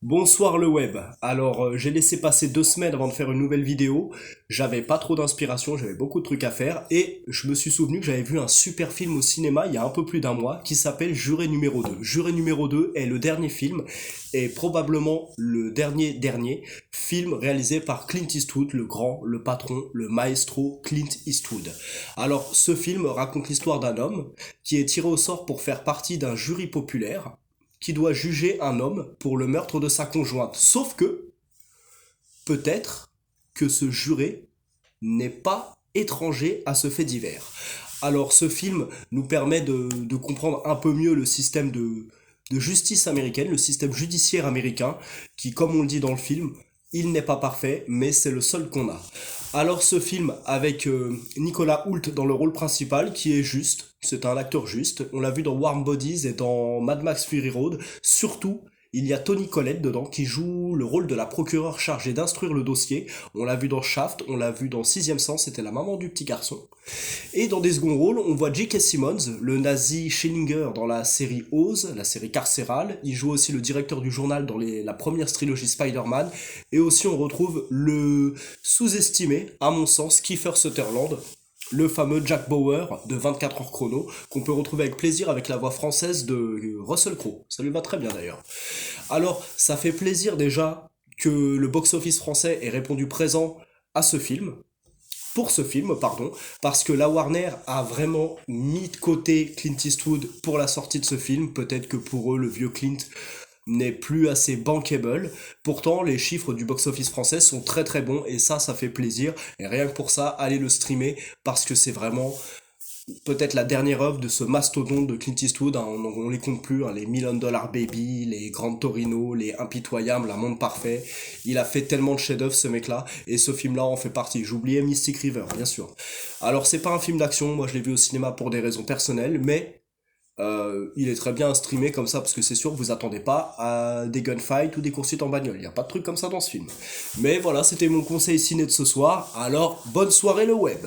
Bonsoir le web. Alors, j'ai laissé passer 2 semaines avant de faire une nouvelle vidéo. J'avais pas trop d'inspiration, j'avais beaucoup de trucs à faire et je me suis souvenu que j'avais vu un super film au cinéma il y a un peu plus d'un mois qui s'appelle Juré numéro 2. Juré numéro 2 est le dernier film et probablement le dernier film réalisé par Clint Eastwood, le grand, le patron, le maestro Clint Eastwood. Alors, ce film raconte l'histoire d'un homme qui est tiré au sort pour faire partie d'un jury populaire qui doit juger un homme pour le meurtre de sa conjointe. Sauf que, peut-être que ce juré n'est pas étranger à ce fait divers. Alors ce film nous permet de comprendre un peu mieux le système de justice américaine, le système judiciaire américain, qui, comme on le dit dans le film, il n'est pas parfait, mais c'est le seul qu'on a. Alors ce film avec Nicolas Hoult dans le rôle principal, qui est juste, c'est un acteur juste, on l'a vu dans Warm Bodies et dans Mad Max Fury Road, surtout il y a Toni Collette dedans qui joue le rôle de la procureure chargée d'instruire le dossier. On l'a vu dans Shaft, on l'a vu dans Sixième Sens, c'était la maman du petit garçon. Et dans des seconds rôles, on voit J.K. Simmons, le nazi Schillinger dans la série Oz, la série carcérale. Il joue aussi le directeur du journal dans la première trilogie Spider-Man. Et aussi on retrouve le sous-estimé, à mon sens, Kiefer Sutherland, le fameux Jack Bauer de 24 heures chrono, qu'on peut retrouver avec plaisir avec la voix française de Russell Crowe. Ça lui va très bien d'ailleurs. Alors, ça fait plaisir déjà que le box-office français ait répondu présent à ce film, pour ce film, pardon, parce que la Warner a vraiment mis de côté Clint Eastwood pour la sortie de ce film. Peut-être que pour eux, le vieux Clint n'est plus assez bankable. Pourtant, les chiffres du box-office français sont très très bons et ça fait plaisir. Et rien que pour ça, allez le streamer parce que c'est vraiment peut-être la dernière œuvre de ce mastodonte de Clint Eastwood, hein, on les compte plus, hein, les Million Dollar Baby, les Grand Torino, les Impitoyables, La Monde Parfait. Il a fait tellement de chefs-d'œuvre ce mec-là, et ce film-là en fait partie. J'oubliais Mystic River, bien sûr. Alors c'est pas un film d'action, moi je l'ai vu au cinéma pour des raisons personnelles, mais il est très bien streamé comme ça parce que c'est sûr que vous attendez pas à des gunfights ou des coursites en bagnole. Il n'y a pas de truc comme ça dans ce film. Mais voilà, c'était mon conseil ciné de ce soir. Alors bonne soirée le web.